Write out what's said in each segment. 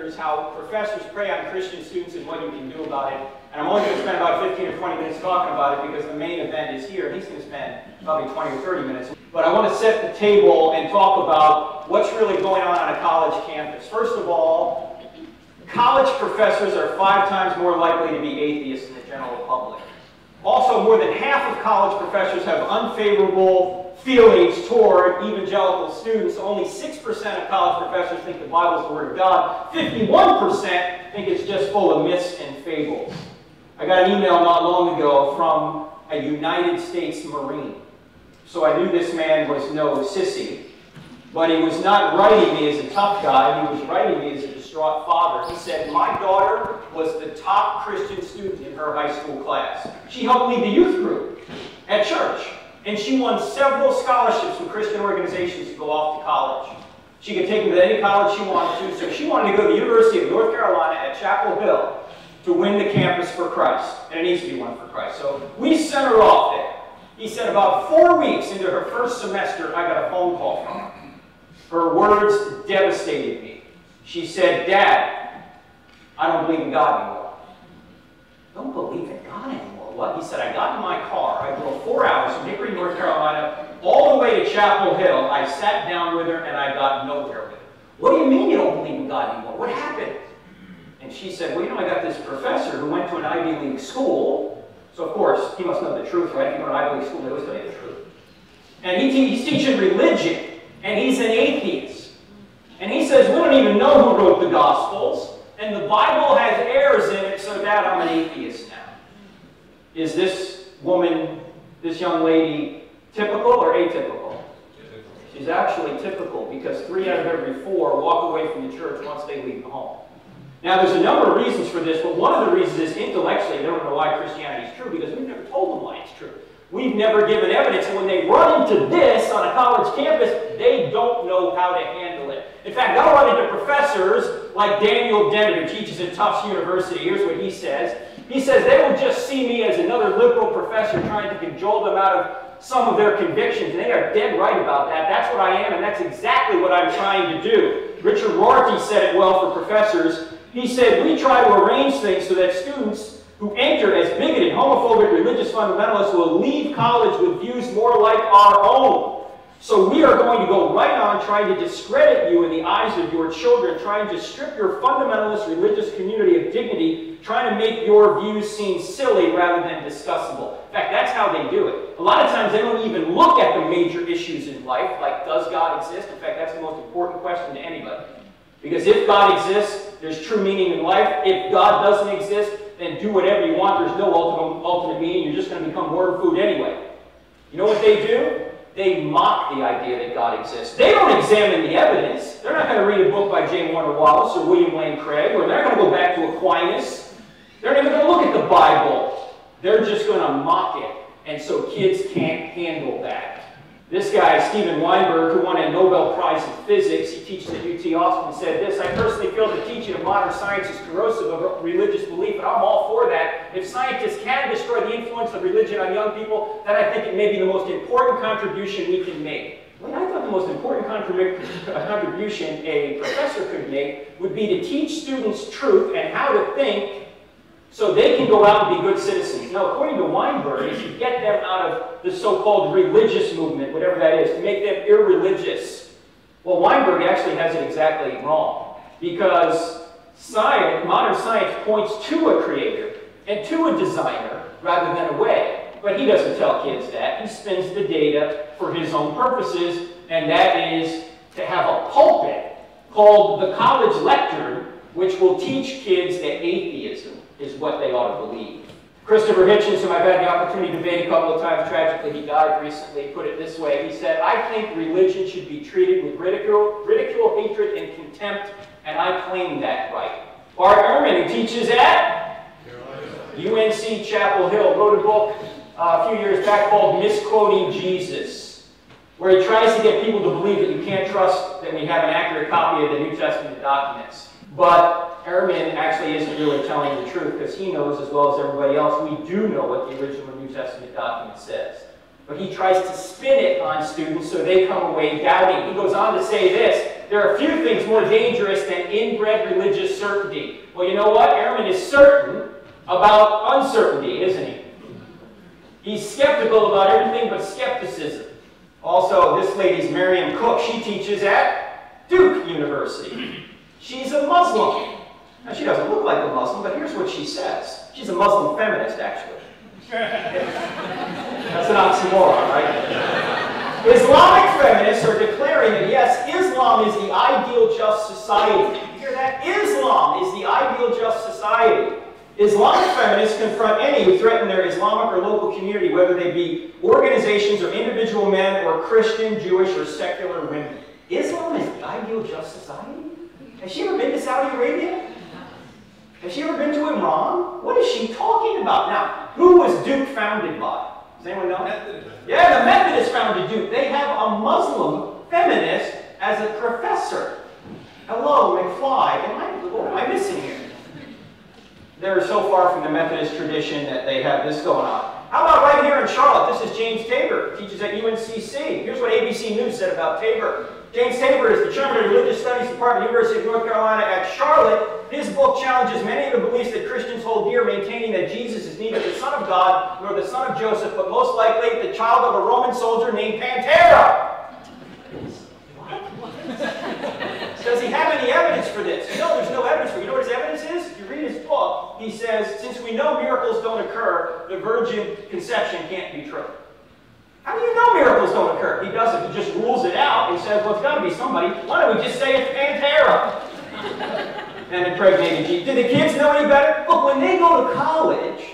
is how professors prey on Christian students and what you can do about it. And I'm only going to spend about 15 or 20 minutes talking about it because the main event is here. He's going to spend probably 20 or 30 minutes. But I want to set the table and talk about what's really going on a college campus. First of all, college professors are 5 times more likely to be atheists than the general public. Also, more than half of college professors have unfavorable feelings toward evangelical students. Only 6% of college professors think the Bible is the Word of God. 51% think it's just full of myths and fables. I got an email not long ago from a United States Marine. So I knew this man was no sissy. But he was not writing me as a tough guy. He was writing me as a distraught father. He said, my daughter was the top Christian student in her high school class. She helped lead the youth group at church. And she won several scholarships from Christian organizations to go off to college. She could take them to any college she wanted to. So she wanted to go to the University of North Carolina at Chapel Hill to win the campus for Christ. And it needs to be one for Christ. So we sent her off there. He said about 4 weeks into her first semester, I got a phone call from her. Her words devastated me. She said, Dad, I don't believe in God anymore. Don't believe in God anymore? What? He said, I got in my car. I drove 4 hours from Hickory, North Carolina, all the way to Chapel Hill. I sat down with her, and I got nowhere with her. What do you mean you don't believe in God anymore? What happened? And she said, well, you know, I got this professor who went to an Ivy League school. So, of course, he must know the truth, right? If you go to an Ivy League school, they always tell you the truth. And he's teaching religion. And he's an atheist. And he says, we don't even know who wrote the Gospels. And the Bible has errors in it, so Dad, I'm an atheist now. Is this woman, this young lady, typical or atypical? Typical. She's actually typical because 3 out of every 4 walk away from the church once they leave the home. Now, there's a number of reasons for this, but one of the reasons is intellectually they don't know why Christianity is true because we've never told them why it's true. We've never given evidence, and when they run into this on a college campus, they don't know how to handle it. In fact, they'll run into professors like Daniel Dennett, who teaches at Tufts University. Here's what he says. He says, they will just see me as another liberal professor trying to cajole them out of some of their convictions, and they are dead right about that. That's what I am, and that's exactly what I'm trying to do. Richard Rorty said it well for professors. He said, we try to arrange things so that students who enter as bigoted, homophobic, religious fundamentalists will leave college with views more like our own. So we are going to go right on trying to discredit you in the eyes of your children, trying to strip your fundamentalist religious community of dignity, trying to make your views seem silly rather than discussable. In fact, that's how they do it. A lot of times they don't even look at the major issues in life, like does God exist? In fact, that's the most important question to anybody. Because if God exists, there's true meaning in life. If God doesn't exist, then do whatever you want. There's no ultimate meaning. You're just going to become worm food anyway. You know what they do? They mock the idea that God exists. They don't examine the evidence. They're not going to read a book by J. Warner Wallace or William Lane Craig, or they're not going to go back to Aquinas. They're not even going to look at the Bible. They're just going to mock it. And so kids can't handle that. This guy, Steven Weinberg, who won a Nobel Prize in Physics, he teaches at UT Austin, said this, I personally feel the teaching of modern science is corrosive of religious belief, and I'm all for that. If scientists can destroy the influence of religion on young people, then I think it may be the most important contribution we can make. Well, I thought the most important contribution a professor could make would be to teach students truth and how to think so they can go out and be good citizens. Now, according to Weinberg, is to get them out of the so-called religious movement, whatever that is, to make them irreligious. Well, Weinberg actually has it exactly wrong, because science, modern science points to a creator and to a designer rather than away. But he doesn't tell kids that. He spins the data for his own purposes, and that is to have a pulpit called the college lectern, which will teach kids that atheism is what they ought to believe. Christopher Hitchens, whom I've had the opportunity to debate a couple of times, tragically he died recently, put it this way. He said, I think religion should be treated with ridicule, hatred, and contempt, and I claim that right. Bart Ehrman, who teaches at UNC Chapel Hill, wrote a book a few years back called Misquoting Jesus, where he tries to get people to believe that you can't trust that we have an accurate copy of the New Testament documents. But Ehrman actually isn't really telling the truth, because he knows as well as everybody else we do know what the original New Testament document says. But he tries to spin it on students so they come away doubting. He goes on to say this: there are few things more dangerous than inbred religious certainty. Well, you know what? Ehrman is certain about uncertainty, isn't he? He's skeptical about everything but skepticism. Also, this lady's Miriam Cook. She teaches at Duke University. She's a Muslim. Now, she doesn't look like a Muslim, but here's what she says. She's a Muslim feminist, actually. That's an oxymoron, right? Islamic feminists are declaring that, yes, Islam is the ideal just society. You hear that? Islam is the ideal just society. Islamic feminists confront any who threaten their Islamic or local community, whether they be organizations or individual men or Christian, Jewish, or secular women. Islam is the ideal just society? Has she ever been to Saudi Arabia? Has she ever been to Iran? What is she talking about? Now, who was Duke founded by? Does anyone know? Yeah, the Methodists founded Duke. They have a Muslim feminist as a professor. Hello, McFly. What am I missing here? They're so far from the Methodist tradition that they have this going on. How about right here in Charlotte? This is James Tabor, teaches at UNCC. Here's what ABC News said about Tabor. James Tabor is the chairman of the Religious Studies Department, University of North Carolina at Charlotte. His book challenges many of the beliefs that Christians hold dear, maintaining that Jesus is neither the Son of God nor the Son of Joseph, but most likely the child of a Roman soldier named Pantera. Does he have any evidence for this? No, there's no evidence for it. You know what his evidence is? If you read his book, he says, since we know miracles don't occur, the virgin conception can't be true. How do you know miracles don't occur? He doesn't. He just rules it out. He says, well, it's got to be somebody. Why don't we just say it's Pantera? And impregnated Jesus. Do the kids know any better? Look, when they go to college,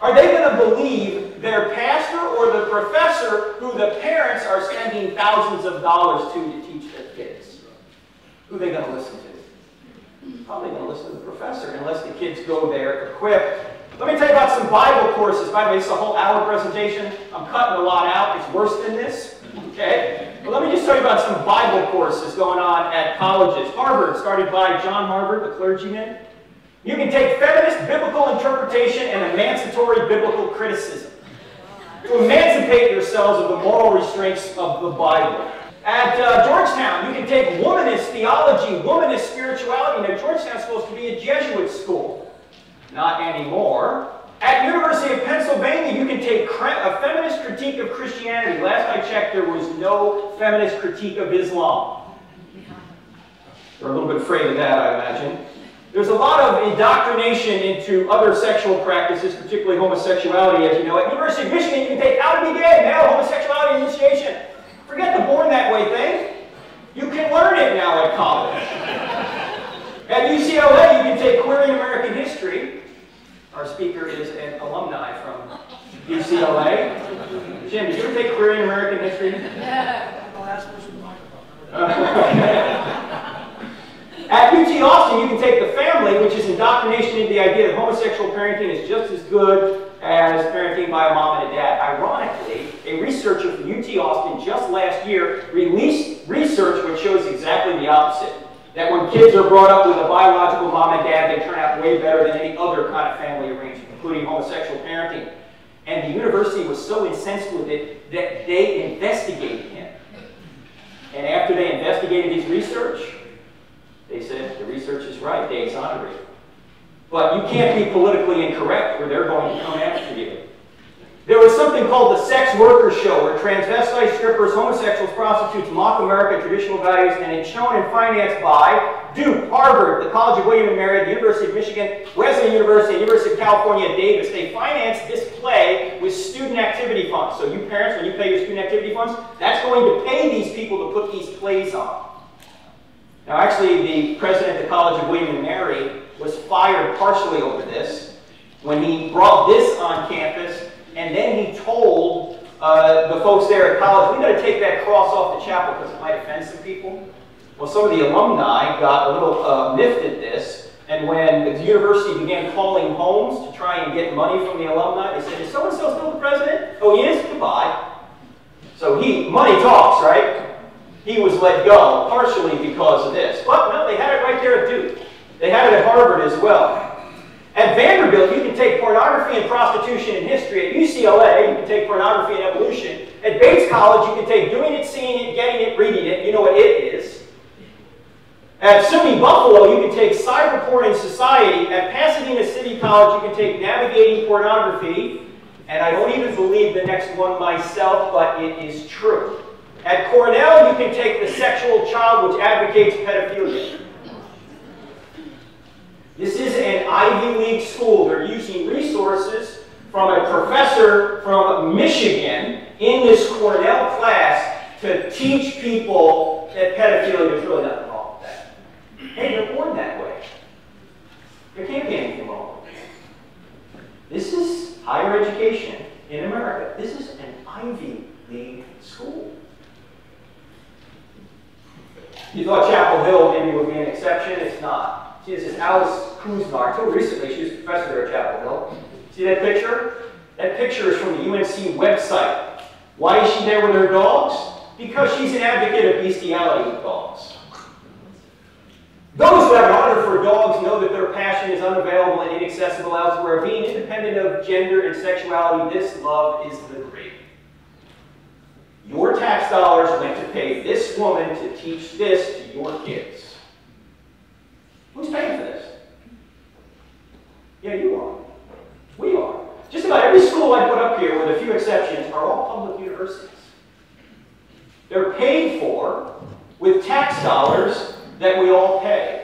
are they going to believe their pastor or the professor who the parents are spending thousands of dollars to teach their kids? Who are they going to listen to? Probably going to listen to the professor, unless the kids go there equipped. Let me tell you about some Bible courses. By the way, this is a whole hour presentation. I'm cutting a lot out. It's worse than this. Okay? But let me just tell you about some Bible courses going on at colleges. Harvard, started by John Harvard, the clergyman. You can take feminist biblical interpretation and emancipatory biblical criticism to emancipate yourselves of the moral restraints of the Bible. At Georgetown, you can take womanist theology, womanist spirituality. Now, Georgetown's supposed to be a Jesuit school. Not anymore. At University of Pennsylvania, you can take a feminist critique of Christianity. Last I checked, there was no feminist critique of Islam. They're a little bit afraid of that, I imagine. There's a lot of indoctrination into other sexual practices, particularly homosexuality, as you know. At University of Michigan, you can take How to Be Gay, Male Homosexuality Initiation. Forget the Born That Way thing. You can learn it now at college. At UCLA, you can take Queering American History. Our speaker is an alumni from UCLA. Jim, did you ever take Queering American History? Yeah. At UT Austin, you can take The Family, which is indoctrination into the idea that homosexual parenting is just as good as parenting by a mom and a dad. Ironically, a researcher from UT Austin just last year released research which shows exactly the opposite. That when kids are brought up with a biological mom and dad, they turn out way better than any other kind of family arrangement, including homosexual parenting. And the university was so incensed with it that they investigated him. And after they investigated his research, they said, the research is right, they exonerate. But you can't be politically incorrect or they're going to come after you. There was something called the Sex Worker Show, where transvestites, strippers, homosexuals, prostitutes mock American traditional values, and it's shown and financed by Duke, Harvard, the College of William and Mary, the University of Michigan, Wesleyan University, University of California, Davis. They finance this play with student activity funds. So you parents, when you pay your student activity funds, that's going to pay these people to put these plays on. Now actually, the president of the College of William and Mary was fired partially over this when he brought this on campus. And then he told the folks there at college, we got to take that cross off the chapel because it might offend some people. Well, some of the alumni got a little miffed at this, and when the university began calling homes to try and get money from the alumni, they said, is so-and-so still the president? Oh, he is? Goodbye. So money talks, right? He was let go, partially because of this. But no, they had it right there at Duke. They had it at Harvard as well. At Vanderbilt, you can take pornography and prostitution and history. At UCLA, you can take pornography and evolution. At Bates College, you can take doing it, seeing it, getting it, reading it. You know what it is. At SUNY Buffalo, you can take cyber porn and society. At Pasadena City College, you can take navigating pornography. And I don't even believe the next one myself, but it is true. At Cornell, you can take the sexual child, which advocates pedophilia. This is an Ivy League school. They're using resources from a professor from Michigan in this Cornell class to teach people that pedophilia is really nothing wrong with that. Hey, they're born that way. There can't be anything wrong with it. This is higher education in America. This is an Ivy League school. You thought Chapel Hill maybe would be an exception. It's not. See, this is Alice Kuznar. Until recently, she was a professor there at Chapel Hill. See that picture? That picture is from the UNC website. Why is she there with her dogs? Because she's an advocate of bestiality with dogs. Those who have an honor for dogs know that their passion is unavailable and inaccessible elsewhere. Being independent of gender and sexuality, this love is liberating. Your tax dollars went to pay this woman to teach this to your kids. Who's paying for this? Yeah, you are. We are. Just about every school I put up here, with a few exceptions, are all public universities. They're paid for with tax dollars that we all pay.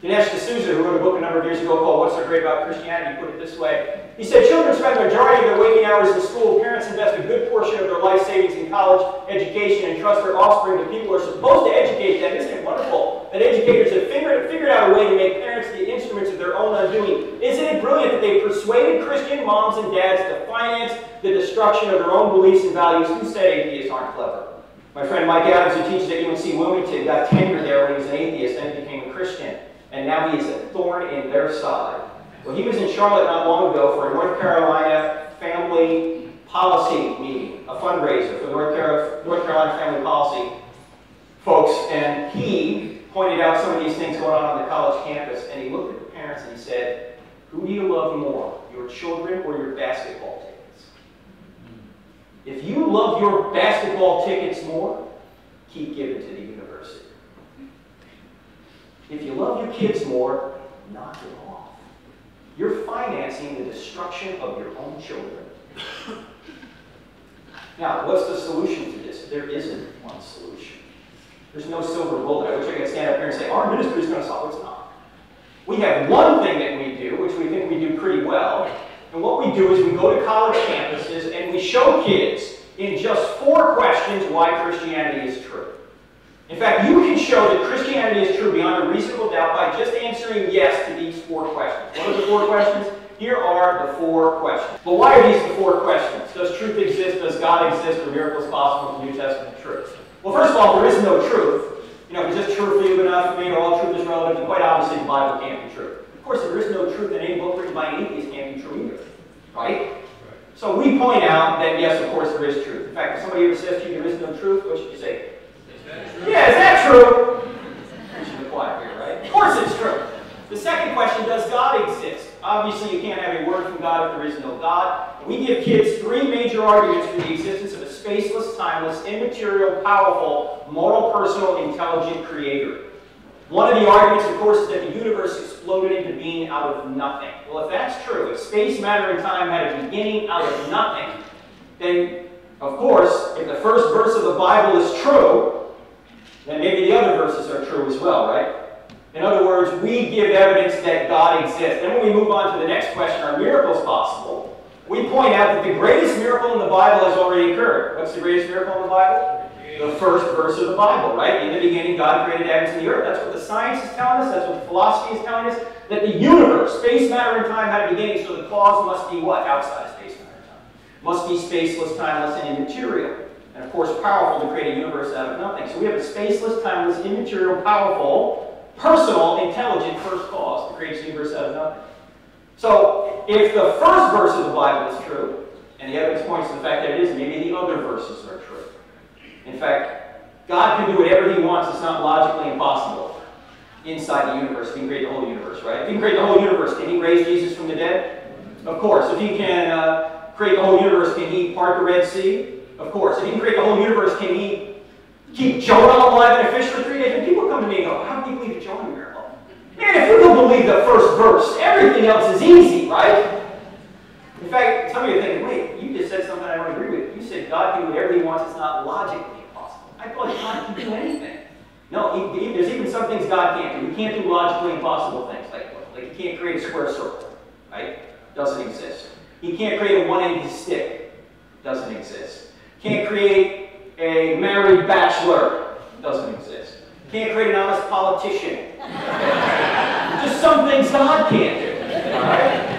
Dinesh D'Souza, who wrote a book a number of years ago called What's So Great About Christianity, put it this way. He said, children spend the majority of their waking hours in school. Parents invest a good portion of their life savings in college education and trust their offspring to people who are supposed to educate them. Isn't it wonderful that educators have figured out a way to make parents the instruments of their own undoing? Isn't it brilliant that they persuaded Christian moms and dads to finance the destruction of their own beliefs and values? Who said atheists aren't clever? My friend Mike Adams, who teaches at UNC Wilmington, got tenure there when he was an atheist and became a Christian. And now he is a thorn in their side. Well, he was in Charlotte not long ago for a North Carolina family policy meeting, a fundraiser for North Carolina family policy folks, and he pointed out some of these things going on the college campus, and he looked at the parents and he said, who do you love more, your children or your basketball tickets? If you love your basketball tickets more, keep giving to the university. If you love your kids more, knock it off. You're financing the destruction of your own children. Now, what's the solution to this? There isn't one solution. There's no silver bullet. I wish I could stand up here and say, our ministry is going to solve it. It's not. We have one thing that we do, which we think we do pretty well, and what we do is we go to college campuses and we show kids in just 4 questions why Christianity is true. In fact, you can show that Christianity is true beyond a reasonable doubt by just answering yes to these 4 questions. What are the 4 questions? Here are the 4 questions. But why are these the 4 questions? Does truth exist? Does God exist? Are miracles possible in the New Testament truth? Well, first of all, there is no truth. You know, if it's just true for you enough for me, or all truth is relative, then quite obviously the Bible can't be true. Of course, if there is no truth in any book written by an atheist, can't be true either. Right? So we point out that, yes, of course, there is truth. In fact, if somebody ever says to you there is no truth, what should you say? Yeah, is that true? Preaching the choir here, right? Of course it's true. The second question, does God exist? Obviously, you can't have a word from God if there is no God. We give kids 3 major arguments for the existence of a spaceless, timeless, immaterial, powerful, moral, personal, intelligent creator. One of the arguments, of course, is that the universe exploded into being out of nothing. Well, if that's true, if space, matter, and time had a beginning out of nothing, then, of course, if the first verse of the Bible is true, then maybe the other verses are true as well, right? In other words, we give evidence that God exists. Then when we move on to the next question, are miracles possible? We point out that the greatest miracle in the Bible has already occurred. What's the greatest miracle in the Bible? The first verse of the Bible, right? In the beginning, God created heavens and the earth. That's what the science is telling us. That's what the philosophy is telling us. That the universe, space, matter, and time had a beginning, so the cause must be what? Outside of space, matter, and time. Must be spaceless, timeless, and immaterial. And of course, powerful to create a universe out of nothing. So we have a spaceless, timeless, immaterial, powerful, personal, intelligent first cause that creates a universe out of nothing. So if the first verse of the Bible is true, and the evidence points to the fact that it is, maybe the other verses are true. In fact, God can do whatever he wants. It's not logically impossible. inside the universe. If he can create the whole universe, right? If he can create the whole universe, can he raise Jesus from the dead? Of course. If he can create the whole universe, can he part the Red Sea? Of course. If he can create the whole universe, can he keep Jonah alive in a fish for 3 days? And people come to me and go, how do you believe the Jonah miracle? Man, if you can believe the first verse, everything else is easy, right? In fact, some of you are thinking, wait, you just said something I don't agree with. You said God can do whatever he wants. It's not logically impossible. I thought God can do anything. No, there's even some things God can't do. He can't do logically impossible things. Like he can't create a square circle, right? Doesn't exist. He can't create a one-ended stick. Doesn't exist. Can't create a married bachelor. Doesn't exist. Can't create an honest politician. Just some things God can't do. All right?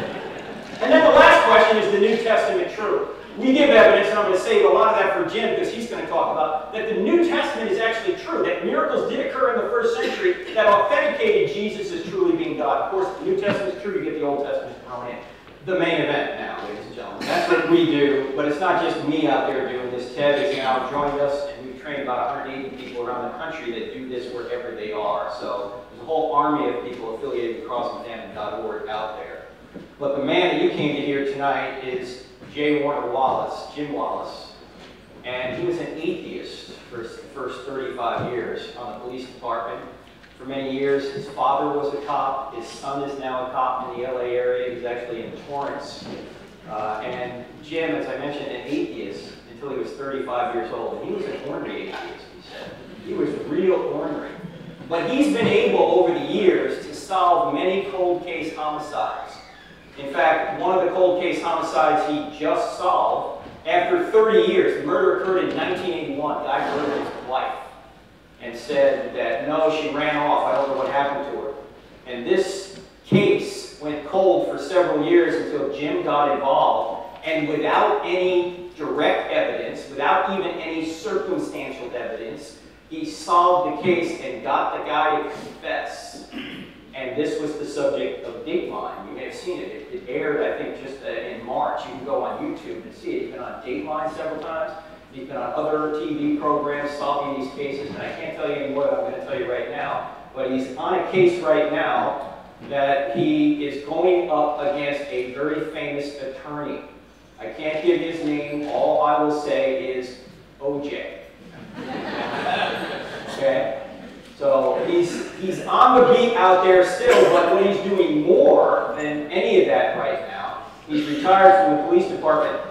And then the last question is the New Testament true? We give evidence, and I'm going to save a lot of that for Jim because he's going to talk about that the New Testament is actually true, that miracles did occur in the first century that authenticated Jesus as truly being God. Of course, the New Testament is true, you get the Old Testament thrown in. The main event now, ladies and gentlemen. That's what we do, but it's not just me out there doing this. Ted has now joined us, and we've trained about 180 people around the country that do this wherever they are. So there's a whole army of people affiliated with crossingfamily.org out there. But the man that you came to hear tonight is Jim Wallace, and he was an atheist for the first 35 years on the police department. For many years, his father was a cop. His son is now a cop in the LA area. He's actually in Torrance. And Jim, as I mentioned, an atheist until he was 35 years old. And he was an ornery atheist, he said. He was real ornery. But he's been able, over the years, to solve many cold case homicides. In fact, one of the cold case homicides he just solved, after 30 years, the murder occurred in 1981. The guy murdered his wife and said that, no, she ran off. I don't know what happened to her. And this case went cold for several years until Jim got involved. And without any direct evidence, without even any circumstantial evidence, he solved the case and got the guy to confess. And this was the subject of Dateline. You may have seen it. It aired, I think, just in March. You can go on YouTube and see it. He's been on Dateline several times. He's been on other TV programs solving these cases. And I can't tell you any more than I'm going to tell you right now. But he's on a case right now that he is going up against a very famous attorney. I can't give his name. All I will say is OJ. Okay? So he's on the beat out there still, but what he's doing more than any of that right now, he's retired from the police department.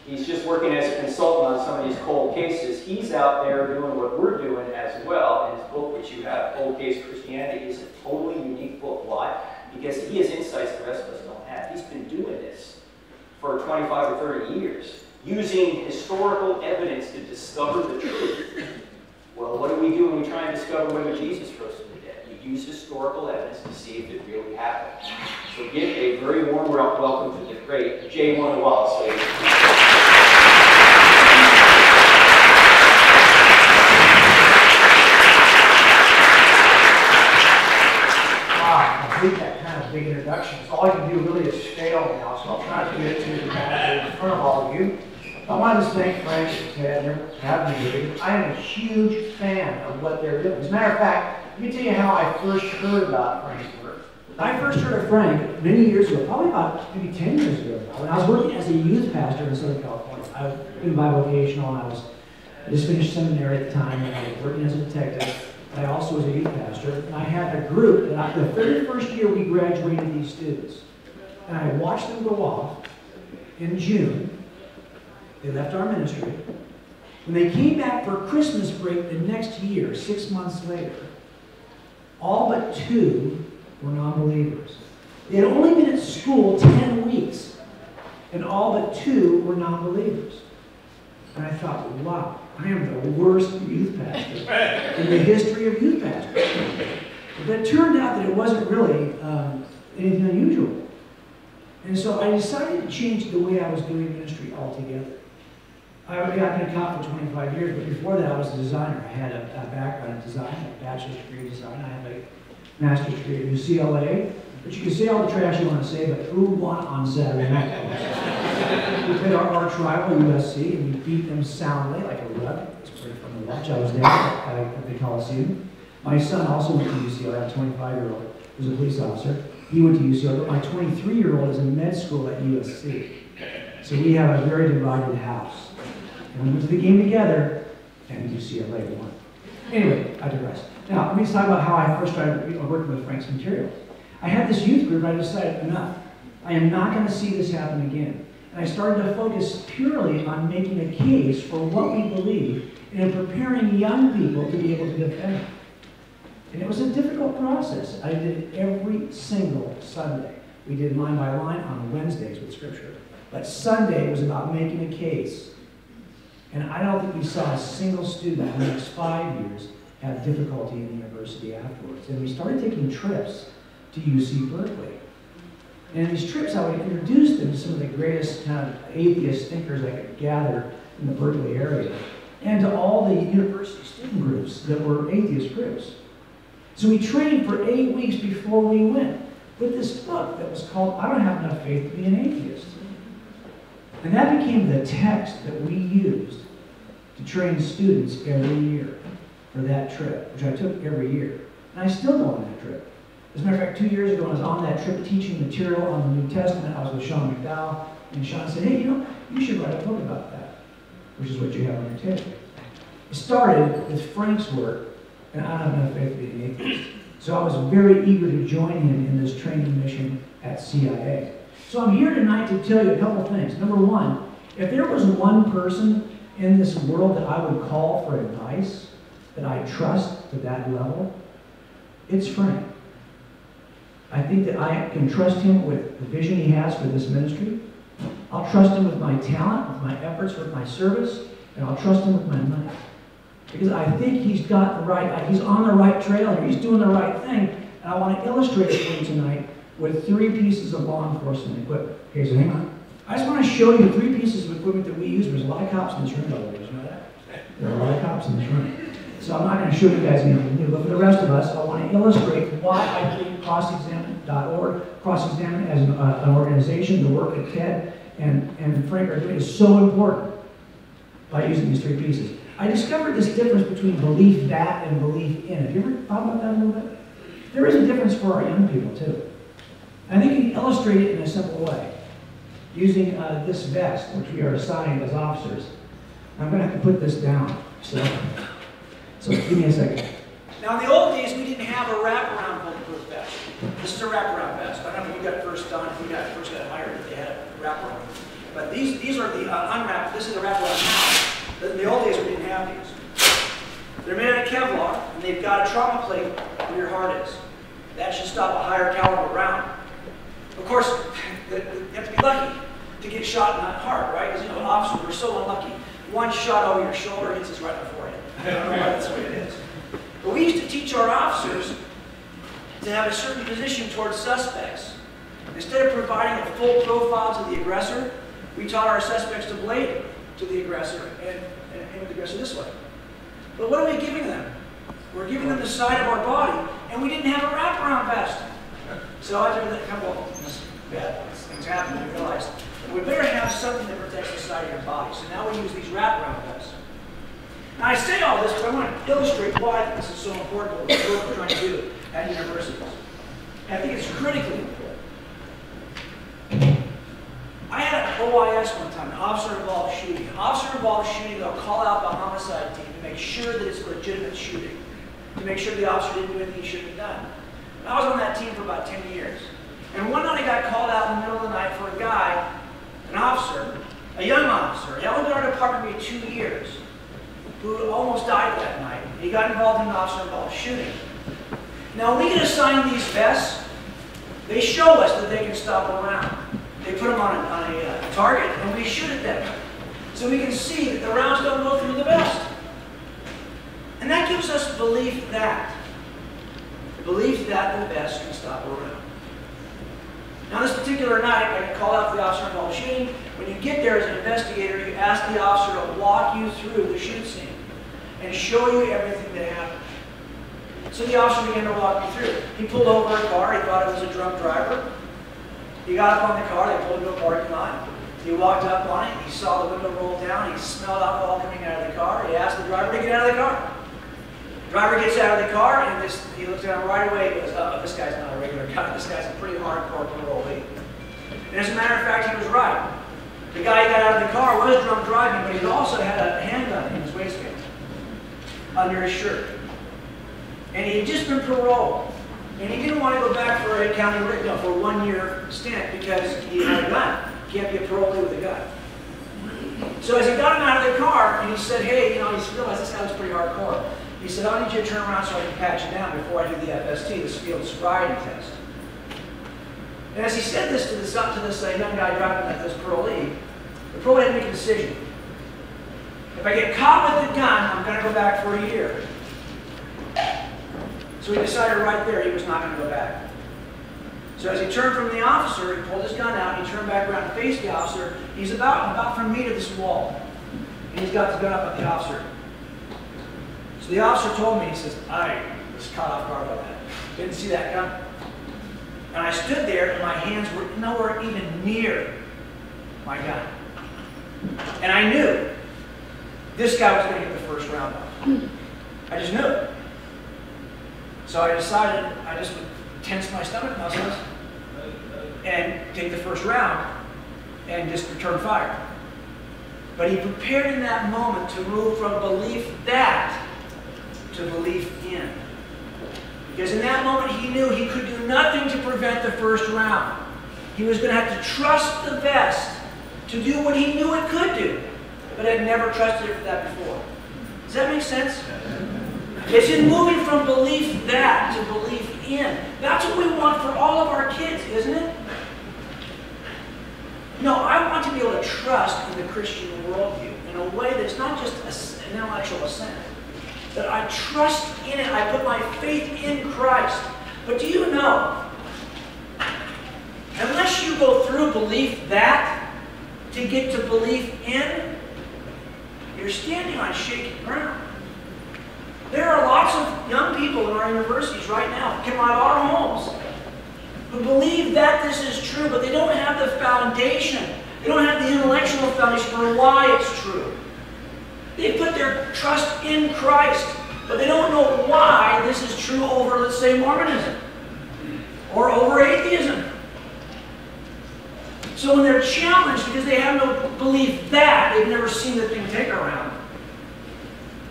He's just working as a consultant on some of these cold cases. He's out there doing what we're doing as well. And his book, which you have, Cold Case Christianity, is a totally unique book. Why? Because he has insights the rest of us don't have. He's been doing this for 25 or 30 years, using historical evidence to discover the truth. Well, what do we do when we try and discover whether Jesus rose from the dead? You use historical evidence to see if it really happened. So give a very warm welcome to the great J. Warner Wallace, ladies. Wow, I hate that kind of big introduction. So all I can do really is fail now, so I'll try to get to the matter in front of all of you. I want to thank Frank and Ted for having me here. I am a huge fan of what they're doing. As a matter of fact, let me tell you how I first heard about Frank's work. I first heard of Frank many years ago, probably about maybe 10 years ago now, when I was working as a youth pastor in Southern California. I was doing bivocational, and I just finished seminary at the time, and I was working as a detective. I also was a youth pastor, and I had a group that the very first year we graduated these students, and I watched them go off in June. They left our ministry. When they came back for Christmas break the next year, 6 months later, all but 2 were non-believers. They had only been at school 10 weeks, and all but 2 were non-believers. And I thought, wow, I am the worst youth pastor in the history of youth pastors. But it turned out that it wasn't really anything unusual. And so I decided to change the way I was doing ministry altogether. I've been a cop for 25 years, but before that I was a designer. I had a background in design, a bachelor's degree in design. I have a master's degree at UCLA. But you can say all the trash you want to say, but who won on Saturday night? We played our arch rival, USC, and we beat them soundly like a rug. It's pretty fun to watch. I was there at the Coliseum. My son also went to UCLA. I have a 25-year-old who's a police officer. He went to UCLA, but my 23-year-old is in med school at USC. So we have a very divided house. And we went to the game together, and UCLA won. Anyway, I digress. Now, let me talk about how I first started working with Frank's materials. I had this youth group, and I decided, enough. I am not going to see this happen again. And I started to focus purely on making a case for what we believe and preparing young people to be able to defend it. And it was a difficult process. I did it every single Sunday. We did line by line on Wednesdays with Scripture. But Sunday was about making a case. And I don't think we saw a single student in the next 5 years have difficulty in the university afterwards. And we started taking trips to UC Berkeley. And in these trips, I would introduce them to some of the greatest kind of atheist thinkers I could gather in the Berkeley area, and to all the university student groups that were atheist groups. So we trained for 8 weeks before we went with this book that was called, I Don't Have Enough Faith to Be an Atheist. And that became the text that we used to train students every year for that trip, which I took every year. And I still go on that trip. As a matter of fact, 2 years ago, I was on that trip teaching material on the New Testament. I was with Sean McDowell, and Sean said, hey, you should write a book about that, which is what you have on your table. It started with Frank's work, and I don't have enough faith to be an atheist. So I was very eager to join him in this training mission at CIA. So I'm here tonight to tell you a couple things. Number one, if there was one person in this world that I would call for advice, that I trust to that level, it's Frank. I think that I can trust him with the vision he has for this ministry. I'll trust him with my talent, with my efforts, with my service, and I'll trust him with my money. Because I think he's got the right, he's on the right trail here, he's doing the right thing, and I want to illustrate it for you tonight with 3 pieces of law enforcement equipment. Okay, so hang on. I just want to show you 3 pieces of equipment that we use. There's a lot of cops in this room, by the way. Did you know that? There are a lot of cops in this room. So I'm not going to show you guys anything new, but for the rest of us, I want to illustrate why I believe crossexamine.org, Cross-Examine as an organization, the work that Ted and Frank are doing is so important by using these 3 pieces. I discovered this difference between belief that and belief in. Have you ever thought about that a little bit? There is a difference for our young people, too. I think you can illustrate it in a simple way, using this vest, which we are assigned as officers. I'm going to have to put this down. So give me a second. Now, in the old days, we didn't have a wraparound bulletproof vest. This is a wraparound vest. I don't know if you got first done, if you first got hired, if they had a wraparound. But these are the unwrapped. This is a wraparound now. In the old days, we didn't have these. They're made out of Kevlar, and they've got a trauma plate where your heart is. That should stop a higher caliber round. Of course, you have to be lucky to get shot in that heart, right? Because, officers, we're so unlucky. One shot over your shoulder hits us right in the forehead. I don't know why that's the way it is. But we used to teach our officers to have a certain position towards suspects. Instead of providing a full profile to the aggressor, we taught our suspects to blade to the aggressor and aim at the aggressor this way. But what are we giving them? We're giving them the side of our body, and we didn't have a wraparound vest. So after a couple of bad things happened, we realized we better have something that protects the side of your body. So now we use these wraparound vests. Now I say all this because I want to illustrate why this is so important what we're trying to do at universities. And I think it's critically important. I had an OIS one time, an officer-involved shooting. An officer-involved shooting, they'll call out the homicide team to make sure that it's a legitimate shooting, to make sure the officer didn't do anything he shouldn't have done. And I was on that team for about 10 years. And one night I got called out in the middle of the night for a guy, an officer, a young officer. He only been in our department maybe 2 years, who almost died that night. He got involved in an officer-involved shooting. Now, when we get assigned these vests, they show us that they can stop a round. They put them on a target, and we shoot at them. So we can see that the rounds don't go through the vest. And that gives us belief that the vest can stop a round. Now, this particular night, I called out for the officer-involved shooting. When you get there as an investigator, you ask the officer to walk you through the shoot scene and show you everything that happened. So the officer began to walk me through. He pulled over a car. He thought it was a drunk driver. He got up on the car. They pulled into a parking lot. He walked up on it. He saw the window roll down. He smelled alcohol coming out of the car. He asked the driver to get out of the car. Driver gets out of the car, and he looks at him right away and goes, oh, this guy's not a regular guy. This guy's a pretty hardcore parolee. And as a matter of fact, he was right. The guy who got out of the car was drunk driving, but he also had a handgun in his waistband, under his shirt. And he had just been paroled. And he didn't want to go back for a county for a 1-year stint because he had a gun. You can't be a parolee with a gun. So as he got him out of the car, and he said, hey, he realized this guy was pretty hardcore. He said, I need you to turn around so I can pat you down before I do the FST, this field sobriety test. And as he said this to this young guy driving like this parolee, the parolee had to make a decision. If I get caught with the gun, I'm going to go back for a year. So he decided right there he was not going to go back. So as he turned from the officer, he pulled his gun out, he turned back around and faced the officer. He's about from me to this wall. And he's got the gun up at the officer. So the officer told me, he says, I was caught off guard by that. Didn't see that gun. And I stood there and my hands were nowhere even near my gun. And I knew this guy was going to get the first round off. I just knew it. So I decided I just would tense my stomach muscles and take the first round and just return fire. But he prepared in that moment to move from belief that to belief in. Because in that moment he knew he could do nothing to prevent the first round. He was going to have to trust the vest to do what he knew it could do, but had never trusted it for that before. Does that make sense? It's in moving from belief that to belief in. That's what we want for all of our kids, isn't it? No, I want to be able to trust in the Christian worldview in a way that's not just an intellectual assent. That I trust in it. I put my faith in Christ. But do you know, unless you go through belief that to get to belief in, you're standing on shaky ground. There are lots of young people in our universities right now, come out of our homes, who believe that this is true, but they don't have the foundation. They don't have the intellectual foundation for why it's true. They put their trust in Christ, but they don't know why this is true over, let's say, Mormonism or over atheism. So when they're challenged because they have no belief that, they've never seen the thing take around,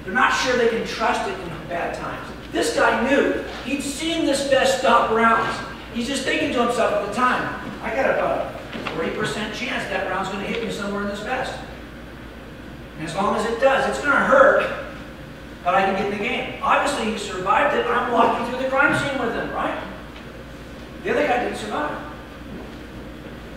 they're not sure they can trust it in bad times. This guy knew. He'd seen this vest stop rounds. He's just thinking to himself at the time, I got about a 40% chance that round's going to hit me somewhere in this vest. And as long as it does, it's going to hurt, but I can get in the game. Obviously, he survived it. I'm walking through the crime scene with him, right? The other guy didn't survive.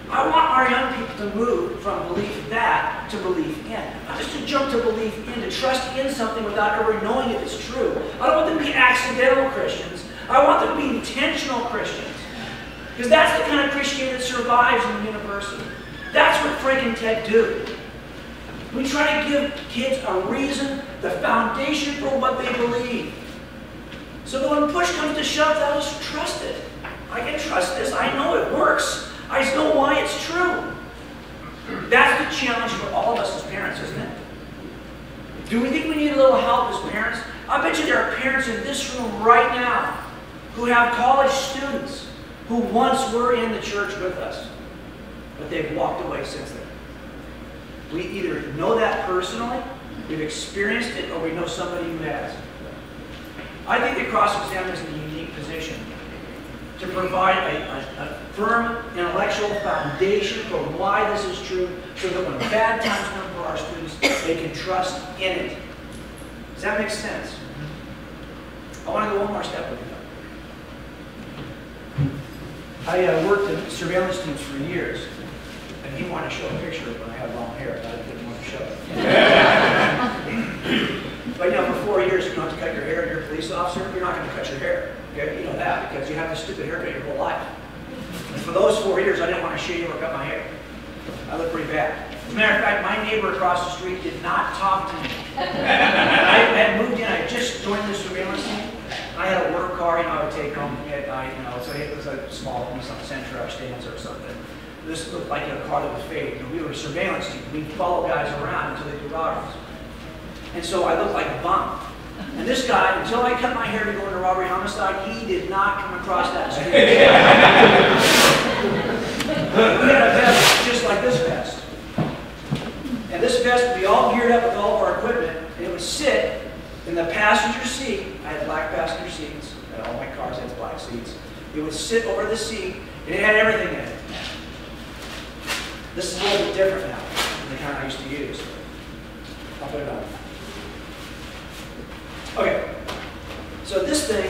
I want our young people to move from belief that to belief in. Not just to jump to belief in, to trust in something without ever knowing if it's true. I don't want them to be accidental Christians. I want them to be intentional Christians. Because that's the kind of Christianity that survives in the university. That's what Frank and Ted do. We try to give kids a reason, the foundation for what they believe. So that when push comes to shove, they'll just trust it. I can trust this. I know it works. I just know why it's true. That's the challenge for all of us as parents, isn't it? Do we think we need a little help as parents? I bet you there are parents in this room right now who have college students who once were in the church with us, but they've walked away since then. We either know that personally, we've experienced it, or we know somebody who has. I think that cross-examiner is in a unique position to provide a firm intellectual foundation for why this is true, so that when bad times come for our students, they can trust in it. Does that make sense? I want to go one more step with you. I worked in surveillance teams for years, and he wanted to show a picture of when I had long hair, but I didn't want to show it. But you know, for 4 years, you don't have to cut your hair, and you're a police officer, you're not going to cut your hair. Okay? You know that, because you have this stupid haircut your whole life. And for those 4 years, I didn't want to shave or cut my hair. I looked pretty bad. As a matter of fact, my neighbor across the street did not talk to me. I had moved in, I had just joined the surveillance team. I had a work car, I would take home at night, so it was a small Nissan Sentra or Stanza or something. This looked like a car that was faded. We were a surveillance team. We'd follow guys around until they do robberies. And so I looked like a bum. And this guy, until I cut my hair to go into robbery homicide, he did not come across that street. We had a vest just like this vest. And this vest would be all geared up with all of our equipment, and it would sit in the passenger seat. I had black passenger seats, and all my cars had black seats. It would sit over the seat, and it had everything in it. This is a little bit different now than the kind I used to use. I'll put it on. Okay, so this thing,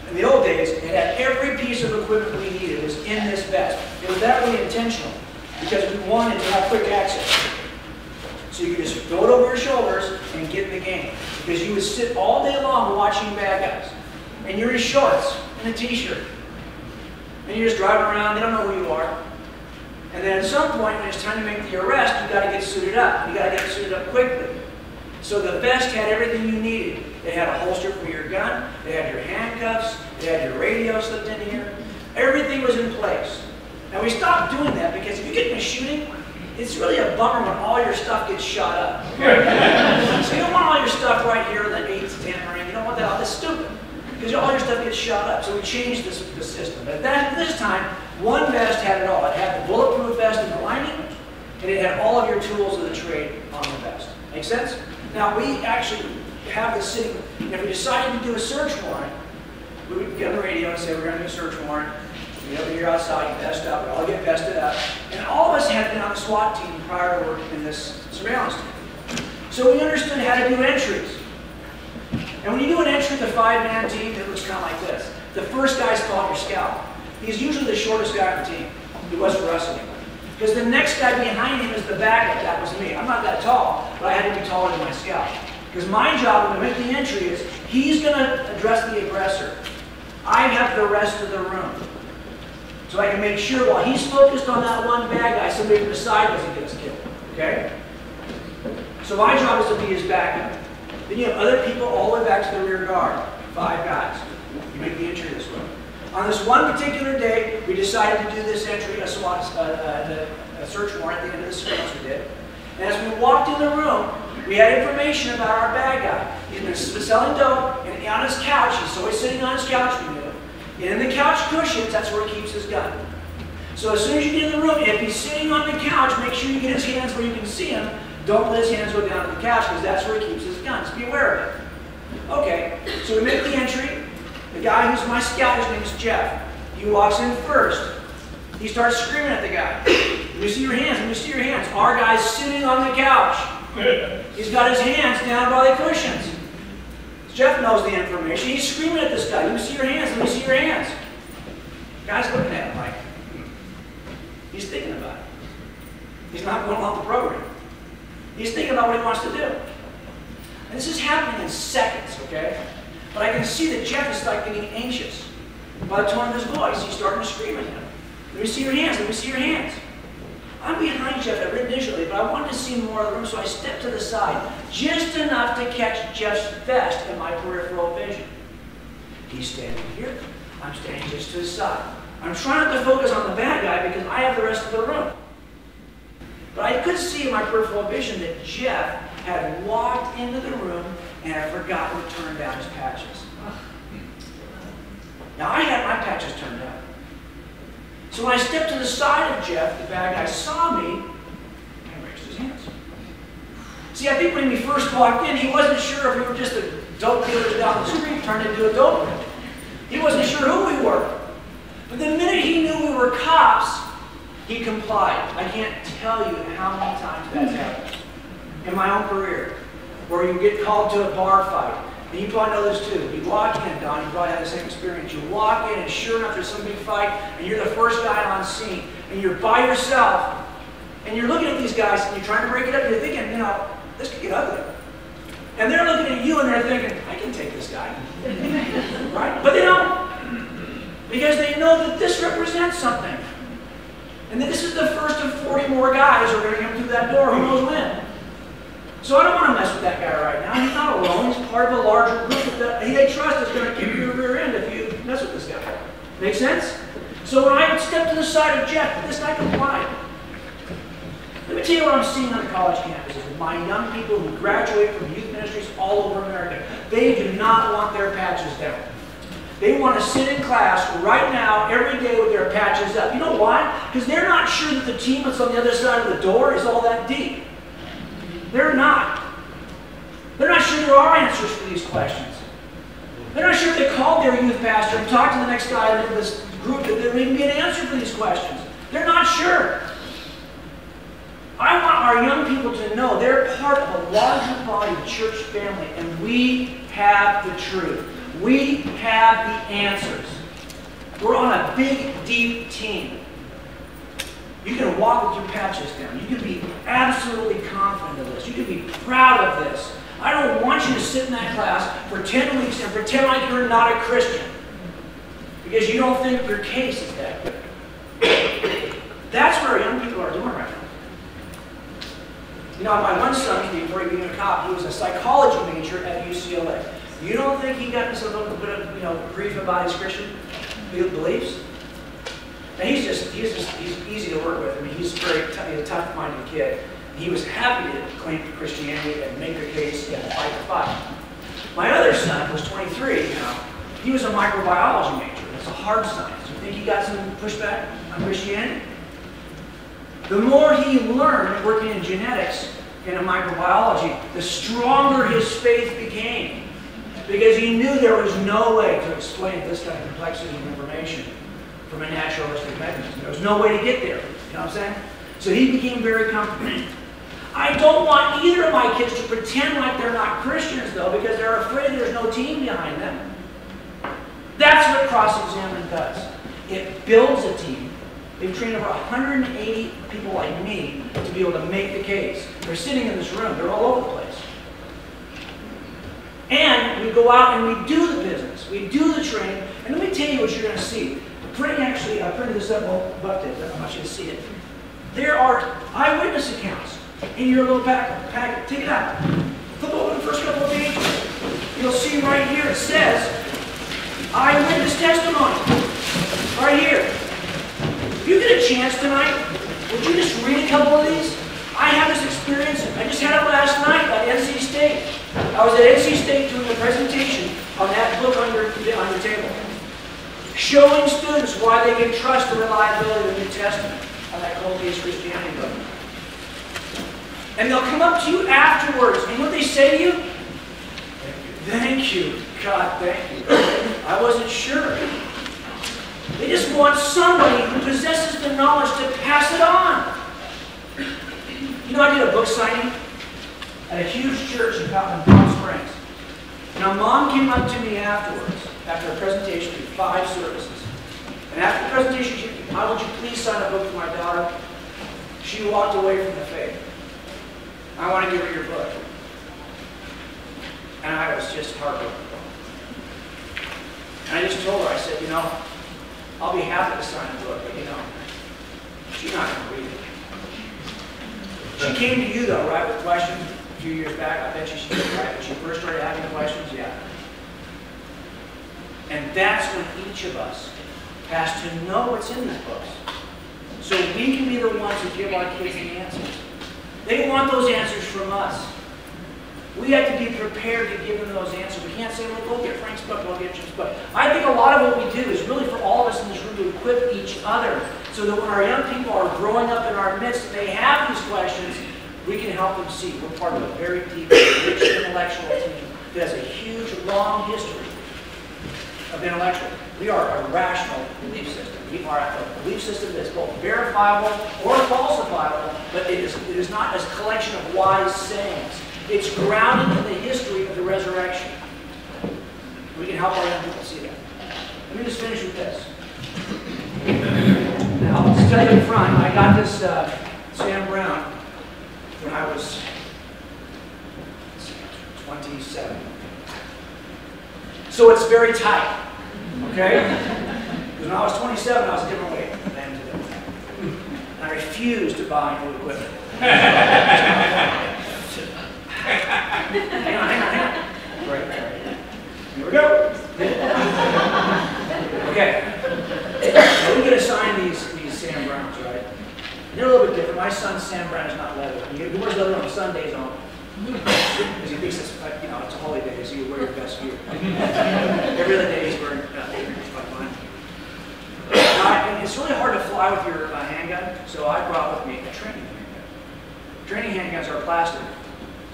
in the old days, it had every piece of equipment we needed was in this vest. It was that way intentional because we wanted to have quick access. So you could just throw it over your shoulders and get in the game. Because you would sit all day long watching bad guys. And you're in shorts and a t-shirt. And you're just driving around, they don't know who you are. And then at some point, when it's time to make the arrest, you've got to get suited up. You've got to get suited up quickly. So the vest had everything you needed. It had a holster for your gun. It had your handcuffs. It had your radio slipped in here. Everything was in place. Now we stopped doing that because if you get in a shooting, it's really a bummer when all your stuff gets shot up. So you don't want all your stuff right here in the 8 to 10 ring. You don't want that out. That's stupid. Because all your stuff gets shot up. So we changed the system. But this time, one vest had it all. It had the bulletproof vest in the lining, and it had all of your tools of the trade on the vest. Make sense? Now, we actually have this sitting, and if we decided to do a search warrant, we would get on the radio and say, we're going to do a search warrant. You know, you're outside, you vest up, we all get vested up. And all of us had been on a SWAT team prior to working in this surveillance team. So we understood how to do entries. And when you do an entry with a 5-man team, it looks kind of like this. The first guy's called your scout. He's usually the shortest guy on the team. He was for us anyway. Because the next guy behind him is the backup. That was me. I'm not that tall, but I had to be taller than my scout. Because my job when I make the entry is, he's going to address the aggressor. I have the rest of the room. So I can make sure while he's focused on that one bad guy, somebody from the side doesn't get us killed. Okay? So my job is to be his backup. Then you have other people all the way back to the rear guard. 5 guys. You make the entry this way. On this one particular day, we decided to do this entry, a search warrant at the end of the surveillance we did. And as we walked in the room, we had information about our bad guy. He's been selling dope, and on his couch, he's always sitting on his couch, we knew. And in the couch cushions, that's where he keeps his gun. So as soon as you get in the room, if he's sitting on the couch, make sure you get his hands where you can see him. Don't let his hands go down to the couch, because that's where he keeps his guns. Be aware of it. Okay, so we make the entry. The guy who's my scout, his name is Jeff. He walks in first. He starts screaming at the guy. Let me see your hands, let me see your hands. Our guy's sitting on the couch. He's got his hands down by the cushions. Jeff knows the information. He's screaming at this guy. Let me see your hands, let me see your hands. The guy's looking at him like, he's thinking about it. He's not going along the program. He's thinking about what he wants to do. And this is happening in seconds, okay? But I can see that Jeff is like getting anxious. By the tone of his voice, he's starting to scream at him. Let me see your hands, let me see your hands. I'm behind Jeff, I read initially, but I wanted to see more of the room, so I stepped to the side, just enough to catch Jeff's vest in my peripheral vision. He's standing here, I'm standing just to his side. I'm trying not to focus on the bad guy because I have the rest of the room. But I could see in my peripheral vision that Jeff had walked into the room and had forgotten to turn down his patches. Now I had my patches turned down. So when I stepped to the side of Jeff, the bad guy saw me and raised his hands. See, I think when he first walked in, he wasn't sure if we were just a dope dealers down the street turned into a dope dealer. He wasn't sure who we were. But the minute he knew we were cops, he complied. I can't tell you how many times that's happened in my own career, where you get called to a bar fight. And you probably know this too. You walk in, Don, you probably had the same experience. You walk in and sure enough there's some big fight and you're the first guy on scene and you're by yourself and you're looking at these guys and you're trying to break it up and you're thinking, you know, this could get ugly. And they're looking at you and they're thinking, I can take this guy. Right? But they don't. Because they know that this represents something. And that this is the first of 40 more guys who are going to come through that door, who knows when. So I don't want to mess with that guy right now. He's not alone. He's part of a larger group that they trust is going to kick your rear end if you mess with this guy. Make sense? So when I stepped to the side of Jeff, this guy complied. Let me tell you what I'm seeing on the college campuses. My young people who graduate from youth ministries all over America. They do not want their patches down. They want to sit in class right now, every day with their patches up. You know why? Because they're not sure that the team that's on the other side of the door is all that deep. They're not. They're not sure there are answers for these questions. They're not sure if they called their youth pastor and talked to the next guy in this group that there may be an answer for these questions. They're not sure. I want our young people to know they're part of a larger body, the church family, and we have the truth. We have the answers. We're on a big, deep team. You can walk with your patches down. You can be absolutely confident of this. You can be proud of this. I don't want you to sit in that class for 10 weeks and pretend like you're not a Christian because you don't think your case is that good. That's what our young people are doing right now. You know, my one son, before he became a cop, he was a psychology major at UCLA. You don't think he got into a little bit of grief about his Christian beliefs? And he's easy to work with. I mean, he's a tough-minded kid. He was happy to claim Christianity and make a case and fight the fight. My other son was 23. He was a microbiology major. It's a hard science. You think he got some pushback on Christianity? The more he learned working in genetics and in microbiology, the stronger his faith became. Because he knew there was no way to explain this kind of complexity of information from a naturalistic mechanism. There was no way to get there. You know what I'm saying? So he became very comfortable. I don't want either of my kids to pretend like they're not Christians, though, because they're afraid there's no team behind them. That's what cross-examine does. It builds a team. They've trained over 180 people like me to be able to make the case. They're sitting in this room. They're all over the place. And we go out and we do the business. We do the training. And let me tell you what you're going to see. I printed this up, well, Buck did, I want you to see it. There are eyewitness accounts in your little packet. Take it out. Flip over the first couple of pages. You'll see right here it says eyewitness testimony. Right here. If you get a chance tonight, would you just read a couple of these? I have this experience. I just had it last night at NC State. I was at NC State doing a presentation on that book on your table, showing students why they can trust the reliability of the New Testament on that Cold Case Christianity book. And they'll come up to you afterwards, and what they say to you? Thank you. God, thank you. I wasn't sure. They just want somebody who possesses the knowledge to pass it on. You know, I did a book signing at a huge church in Palm Springs. Now, Mom came up to me afterwards, after a presentation, we did 5 services. And after the presentation, she said, "Would you please sign a book for my daughter?" She walked away from the faith. "I want to give her your book." And I was just heartbroken. And I just told her, I said, "You know, I'll be happy to sign a book, but you know, she's not going to read it." She came to you, though, right, with questions a few years back. I bet you she did, right? When she first started having questions, yeah. And that's when each of us has to know what's in these books. So we can be the ones who give our kids the answers. They want those answers from us. We have to be prepared to give them those answers. We can't say, "Well, go get Frank's book, go get Jim's book." I think a lot of what we do is really for all of us in this room to equip each other so that when our young people are growing up in our midst and they have these questions, we can help them see we're part of a very deep, rich intellectual team that has a huge, long history of intellectual. We are a rational belief system. We are a belief system that's both verifiable or falsifiable, but it is not a collection of wise sayings. It's grounded in the history of the resurrection. We can help our young people see that. Let me just finish with this. Now, I'll just tell you in front, I got this Sam Brown when I was 27. So it's very tight, okay? Because when I was 27, I was a different weight than today. And I refused to buy new equipment. Hang on. Right. Here we go. Okay. Now we're going to sign these Sam Browns, right? They're a little bit different. My son's Sam Brown is not leather. He wears leather on Sundays on. Because he thinks it's, like, you know, it's a holy day, so you wear your best gear. Every other day he's wearing like mine. And it's really hard to fly with your handgun, so I brought with me a training handgun. Training handguns are plastic,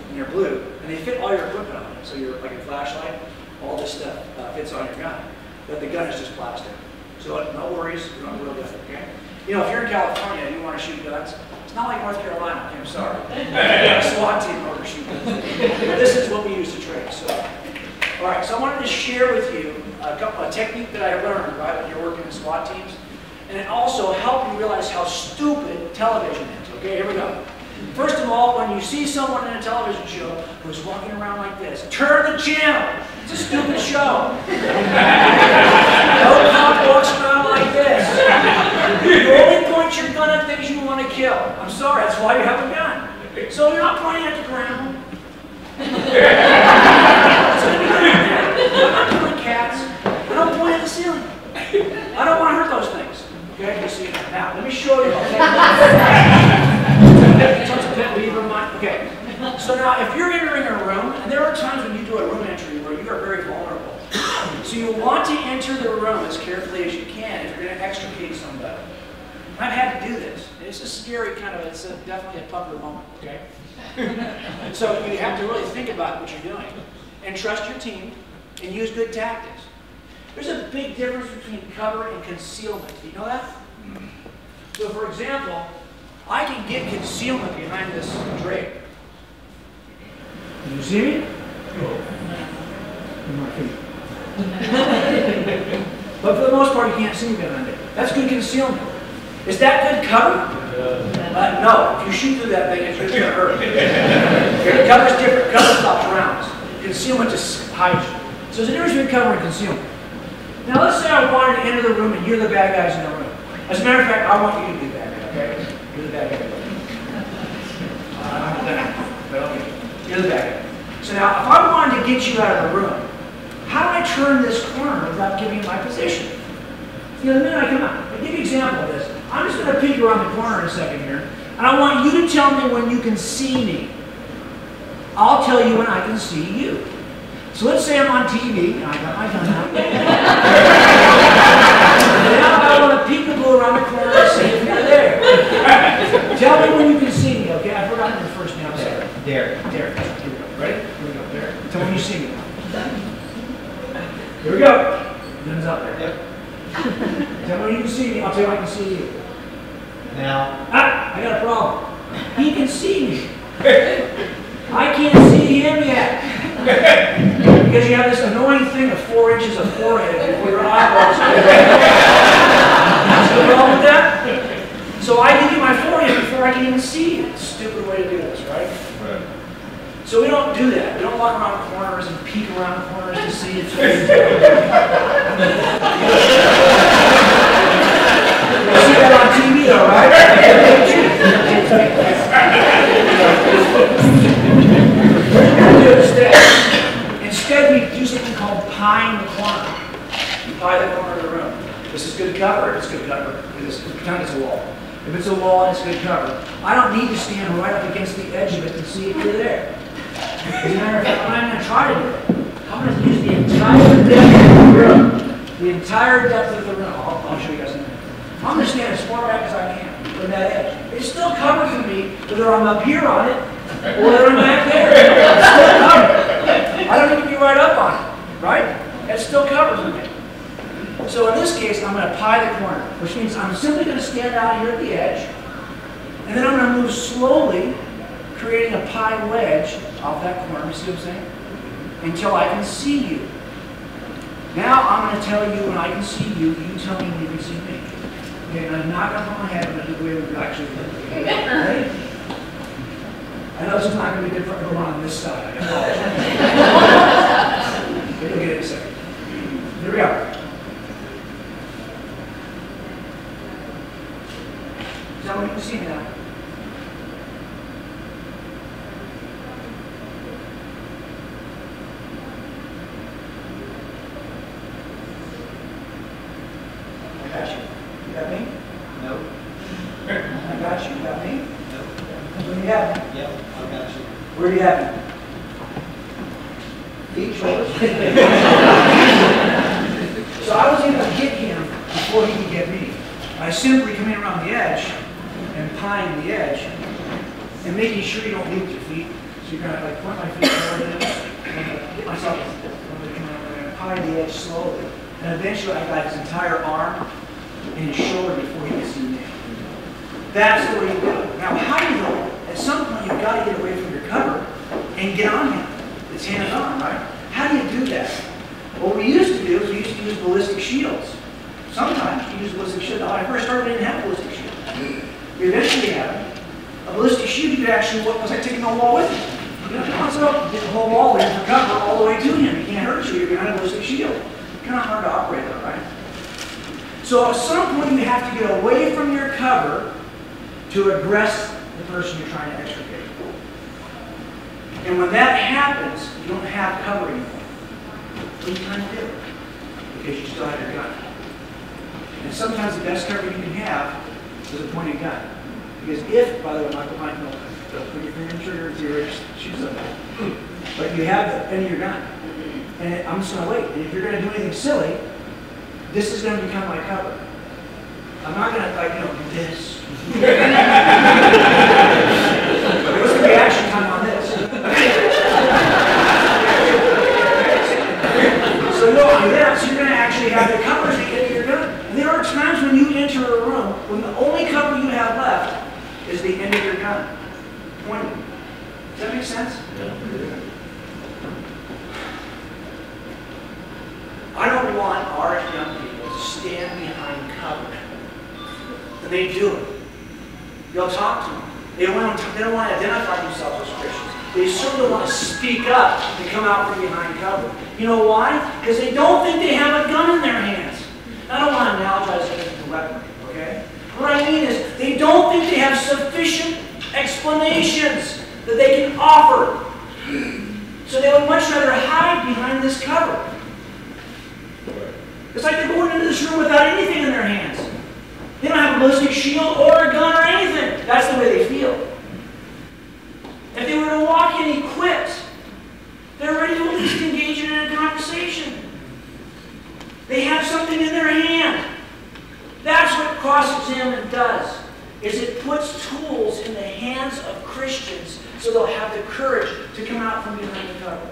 and they're blue, and they fit all your equipment on it. So like your flashlight, all this stuff fits on your gun. But the gun is just plastic. So no worries, you don't really get it, okay? You know, if you're in California and you want to shoot guns, it's not like North Carolina, okay, I'm sorry. You got a SWAT team over to shoot guns. This is what we use to train. So, all right, so I wanted to share with you a technique that I learned, right, when you're working in SWAT teams. And it also helped you realize how stupid television is. Okay, here we go. First of all, when you see someone in a television show who's walking around like this, turn the channel. It's a stupid show. No cop walks around like this. You only point your gun at things you want to kill. I'm sorry, that's why you have a gun. So you're not pointing at the ground. I'm not killing cats. I don't point at the ceiling. I don't want to hurt those things. Okay, you see it now. Let me show you. Okay, so now if you're entering a room, and there are times when you do a room entry where you are very vulnerable. So you want to enter the room as carefully as you can if you're going to extricate somebody. I've had to do this. It's a scary kind of, it's definitely a pucker moment, okay? So you have to really think about what you're doing. And trust your team, and use good tactics. There's a big difference between cover and concealment. Do you know that? So for example, I can get concealment behind this drape. Can you see me? But for the most part, you can't see me behind it. That's good concealment. Is that good cover? No. If you shoot through that thing, it's going to hurt. Okay, cover's different. Cover stops rounds. Concealment just hides you. So there's a difference between cover and concealment. Now let's say I wanted to enter the room and you're the bad guys in the room. As a matter of fact, I want you to be the bad guy, okay? You're the bad guy. I'm the bad guy, but okay. You're the bad guy. So now, if I wanted to get you out of the room, how do I turn this corner without giving you my position? You know, the minute I come out, I'll give you an example of this. I'm just going to peek around the corner in a second here, and I want you to tell me when you can see me. I'll tell you when I can see you. So let's say I'm on TV, and I got my gun out. Now I want to peekaboo around the corner and see if you're there. Tell me when you can see me, okay? I've forgotten your first name. Derek. Derek. Here we go. Ready? Here we go. Derek. Tell me when you see me. Here we go. Gun's up there. Yep. Tell me when you can see me. I'll tell you when I can see you. Now. I got a problem. He can see me. I can't see him yet. Because you have this annoying thing of 4 inches of forehead before your eyeballs. What's the problem with that? So I give you my forehead before I can even see you. It's a stupid way to do this, right? Right. So we don't do that. We don't walk around corners and peek around corners to see it. You see that on TV though, right? Instead, we do something called pieing the corner. You pie the corner of the room. This is good cover. It's good cover. Pretend it's a wall. If it's a wall and it's good cover, I don't need to stand right up against the edge of it to see if you're there. As a matter of fact, what I'm going to try to do, I'm going to use the entire depth of the room. The entire depth of the room. I'll show you guys in a minute. I'm going to stand as far back as I can from that edge. It's still covered for me, whether I'm up here on it or whether I'm back there. It's still covered. I don't need to be right up on it, right? It's still covered for me. So in this case, I'm going to pie the corner, which means I'm simply going to stand out here at the edge, and then I'm going to move slowly, creating a pie wedge off that corner, you see what I'm saying? Until I can see you. Now I'm going to tell you when I can see you, you tell me when you can see me. Okay, and I'm not going to put my head, I'm going to do the way we actually do it. Ready? I know this is not going to be different from on this side. I apologize. You'll get it in a second. Here we go. Tell me when you can see me now. I got you. You got me? No. I got you. You got me? No. What do you have? Yep, I got you. Where do you have him? Feet, shoulders. So I was able to get him before he could get me. By simply coming around the edge and pieing the edge and making sure you don't leave with your feet. So you're gonna like point my feet forward and get myself and pie the edge slowly. And eventually I got his entire arm and his shoulder before he could see me. That's the way you do it. Now how do you know? At some point you've got to get away from your cover and get on him. It's hands-on, right? How do you do that? What we used to do is we used to use ballistic shields. Sometimes you use ballistic shields. Now, when I first started, we didn't have ballistic shields. We eventually had them. A ballistic shield, you could actually, what was like taking the wall with you? You know, bounce up, get the whole wall in for cover all the way to him. He can't hurt you. You're behind a ballistic shield. Kind of hard to operate on, right? So at some point, you have to get away from your cover to aggress the person you're trying to extricate. And when that happens, you don't have cover anymore. What are you trying to do? Because you still have your gun. And sometimes the best cover you can have is a pointed gun. Because if, by the way, Michael might know, don't put your finger in the trigger if you're shoot somebody. But you have the end of your gun. And I'm just going to wait. And if you're going to do anything silly, this is going to become my cover. I'm not going to, like, do this. What's the reaction time on this? So no, yes, you're going to actually have the covers at the end of your gun. And there are times when you enter a room when the only cover you have left is the end of your gun. Pointing. Does that make sense? Yeah. I don't want our young people to stand behind cover. And they do it. You'll talk to them. They don't want to identify themselves as Christians. They certainly want to speak up and come out from behind cover. You know why? Because they don't think they have a gun in their hands. I don't want to analogize it to weaponry, okay? What I mean is, they don't think they have sufficient explanations that they can offer. So they would much rather hide behind this cover. It's like they're going into this room without anything in their hands. They don't have a ballistic shield or a gun or anything. That's the way they feel. If they were to walk in equipped, they're ready to at least engage in a conversation. They have something in their hand. That's what cross-examine does, is it puts tools in the hands of Christians so they'll have the courage to come out from behind the cover.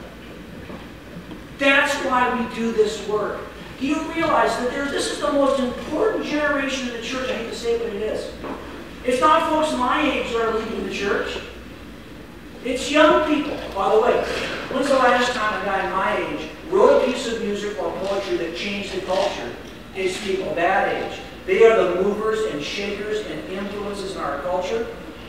That's why we do this work. Do you realize that this is the most important generation in the church? I hate to say it, but it is. It's not folks my age that are leaving the church. It's young people. By the way, when's the last time a guy my age wrote a piece of music or poetry that changed the culture? It's people that age. They are the movers and shakers and influences in our culture.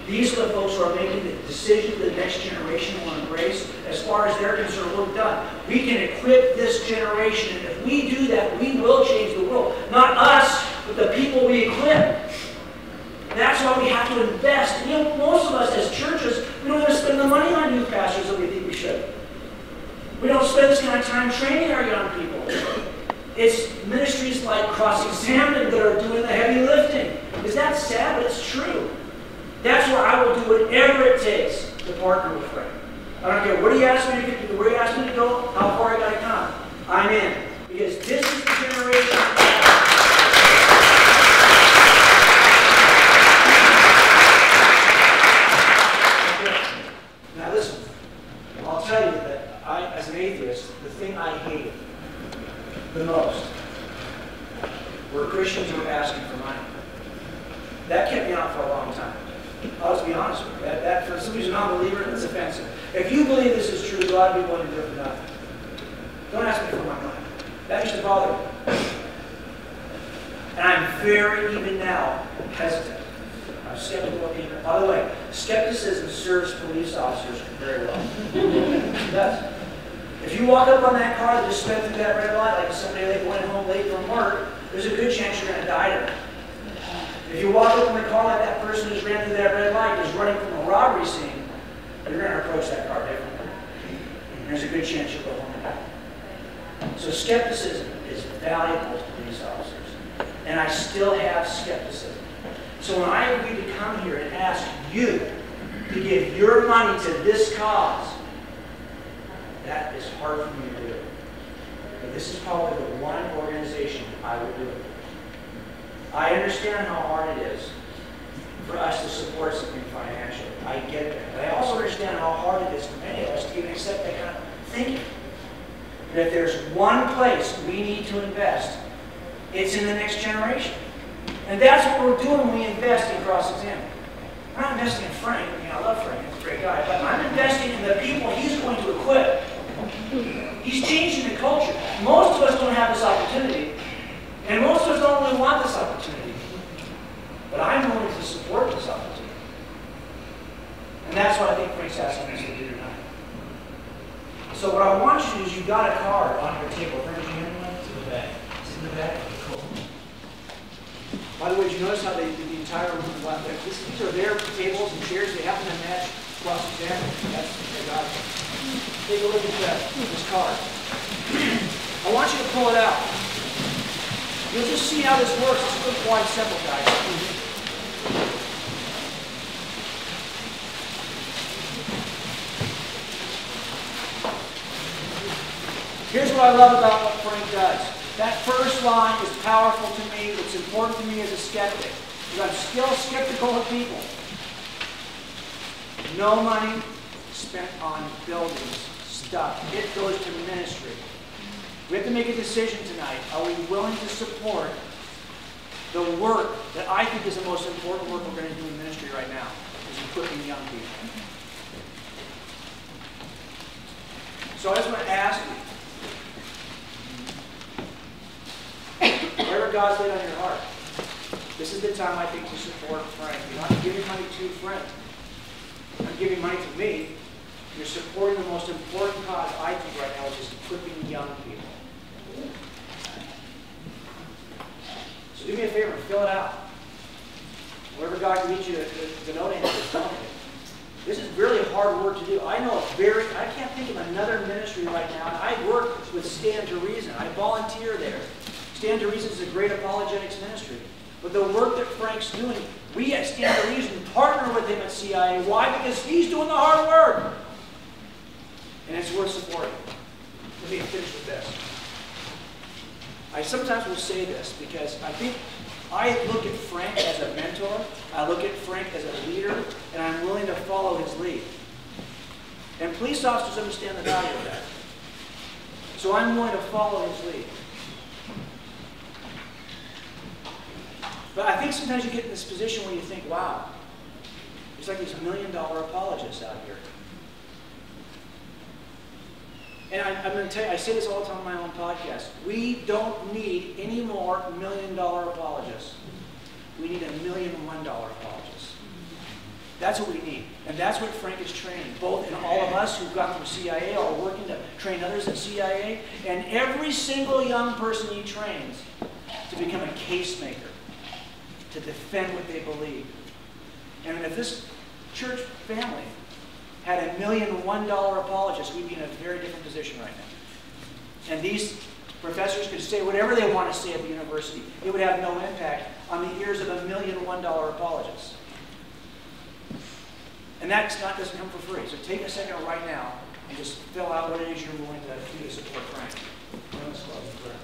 These are the folks who are making the decision the next generation will embrace. As far as they're concerned, we're done. We can equip this generation, and if we do that, we will change the world. Not us, but the people we equip. That's why we have to invest. And, most of us as churches, we don't even spend the money on youth pastors that we think we should. We don't spend this kind of time training our young people. It's ministries like Cross-Examine that are doing the heavy lifting. Is that sad? But it's true. That's where I will do whatever it takes to partner with Frank. I don't care what he asks me to do, where he asks me to go, how far I got to come. I'm in. Because this is the generation. Now listen, I'll tell you that I, as an atheist, the thing I hated the most were Christians who were asking for money. That kept me out for a long time. I'll just be honest with you. That for somebody who's a non-believer, that's offensive. If you believe this is true, God will be willing to do it for nothing. Don't ask me for my money. That used to bother me. And I'm very, even now, hesitant. I'm skeptical of people. By the way, skepticism serves police officers very well. It does. If you walk up on that car that just sped through that red light like somebody went home late from work, there's a good chance you're going to die tonight. If you walk up in the car like that person who's ran through that red light is running from a robbery scene, you're going to approach that car differently. And there's a good chance you'll go home and die. So skepticism is valuable to police officers. And I still have skepticism. So when I agreed to come here and ask you to to give your money to this cause, that is hard for me to do. But this is probably the one organization I would do it. I understand how hard it is for us to support something financially. I get that. But I also understand how hard it is for many of us to even accept that kind of thinking. And if there's one place we need to invest, it's in the next generation. And that's what we're doing when we invest in cross-examine. I'm not investing in Frank. I mean, I love Frank. He's a great guy. But I'm investing in the people he's going to equip. He's changing the culture. Most of us don't have this opportunity. And most of us don't really want this opportunity. But I'm willing to support this opportunity. And that's what I think Frank's asking us to do tonight. So what I want you to do is you've got a card on your table. Frank, did you hand one? It's in the back. It's in the back? Cool. By the way, did you notice how they did the entire room left there? These are their tables and chairs. They happen to match cross-examine. That's they got it. Take a look at this card. I want you to pull it out. You'll just see how this works. It's really quite simple, guys. Here's what I love about what Frank does. That first line is powerful to me. It's important to me as a skeptic. Because I'm still skeptical of people. No money spent on buildings, stuff. It goes to ministry. We have to make a decision tonight. Are we willing to support the work that I think is the most important work we're going to do in ministry right now, is equipping young people. So I just want to ask you, whatever God's laid on your heart, this is the time I think to support Frank. You're not giving money to Frank. You're not giving money to me. You're supporting the most important cause I think right now, which is equipping young people. So do me a favor and fill it out. Whatever God can lead you to donate, just donate it. This is really hard work to do. I know I can't think of another ministry right now. And I work with Stand to Reason. I volunteer there. Stand to Reason is a great apologetics ministry. But the work that Frank's doing, we at Stand to Reason partner with him at CIA. Why? Because he's doing the hard work. And it's worth supporting. Let me finish with this. I sometimes will say this because I think I look at Frank as a mentor. I look at Frank as a leader, and I'm willing to follow his lead. And police officers understand the value of that. So I'm willing to follow his lead. But I think sometimes you get in this position where you think, wow, it's like these $1 million apologists out here. And I'm going to tell you, I say this all the time on my own podcast. We don't need any more $1 million apologists. We need $1,000,001 apologists. That's what we need. And that's what Frank is training, both in all of us who've gone through CIA or are working to train others at CIA, and every single young person he trains to become a case maker, to defend what they believe. And if this church family had $1,000,001 apologists, we'd be in a very different position right now. And these professors could say whatever they want to say at the university. It would have no impact on the ears of $1,000,001 apologists. And that doesn't come for free. So take a second right now and just fill out what it is you're willing to do to support Frank. Let's close in prayer.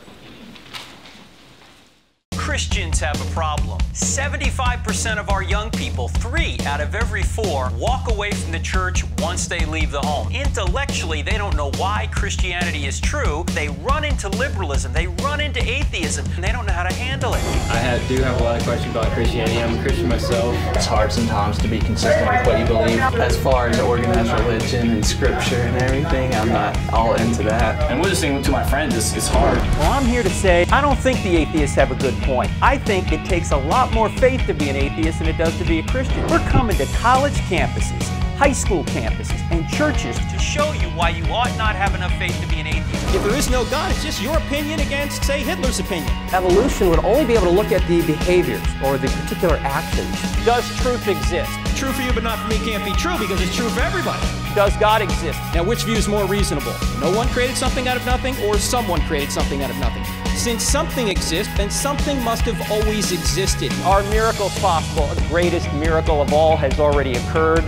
Christians have a problem. 75% of our young people, 3 out of every 4, walk away from the church once they leave the home. Intellectually, they don't know why Christianity is true. They run into liberalism. They run into atheism, and they don't know how to handle it. I do have a lot of questions about Christianity. I'm a Christian myself. It's hard sometimes to be consistent with what you believe. As far as organized religion and scripture and everything, I'm not all into that. And listening to my friends is hard. Well, I'm here to say I don't think the atheists have a good point. I think it takes a lot more faith to be an atheist than it does to be a Christian. We're coming to college campuses, high school campuses, and churches to show you why you ought not have enough faith to be an atheist. If there is no God, it's just your opinion against, say, Hitler's opinion. Evolution would only be able to look at the behaviors or the particular actions. Does truth exist? True for you, but not for me can't be true because it's true for everybody. Does God exist? Now, which view is more reasonable? No one created something out of nothing, or someone created something out of nothing? Since something exists, then something must have always existed. Are miracles possible? The greatest miracle of all has already occurred.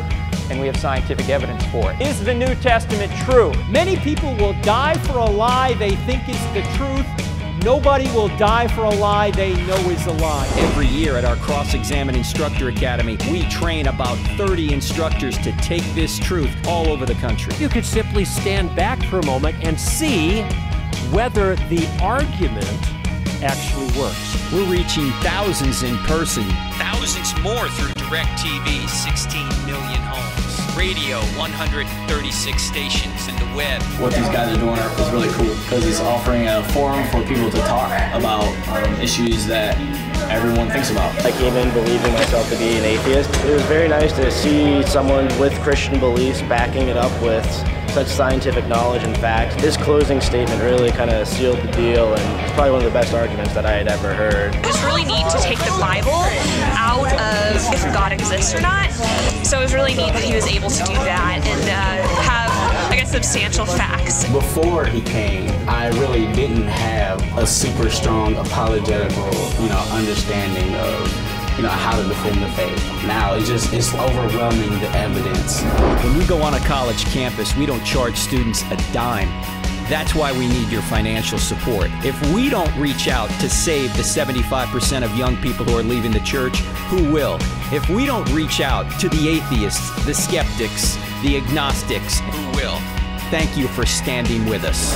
and we have scientific evidence for it. Is the New Testament true? Many people will die for a lie they think is the truth. Nobody will die for a lie they know is a lie. Every year at our Cross-Examine Instructor Academy, we train about 30 instructors to take this truth all over the country. You could simply stand back for a moment and see whether the argument actually works. We're reaching thousands in person, thousands more through DirecTV, 16 million homes, radio, 136 stations, and the web. What these guys are doing is really cool because it's offering a forum for people to talk about issues that everyone thinks about. I came in believing myself to be an atheist. It was very nice to see someone with Christian beliefs backing it up with such scientific knowledge and facts. His closing statement really kind of sealed the deal, and it's probably one of the best arguments that I had ever heard. It was really neat to take the Bible out of if God exists or not. So it was really neat that he was able to do that and have, I guess, substantial facts. Before he came, I really didn't have a super strong apologetical, understanding of how to defend the faith. Now it's overwhelming, the evidence. When we go on a college campus, we don't charge students a dime. That's why we need your financial support. If we don't reach out to save the 75% of young people who are leaving the church, who will? If we don't reach out to the atheists, the skeptics, the agnostics, who will? Thank you for standing with us.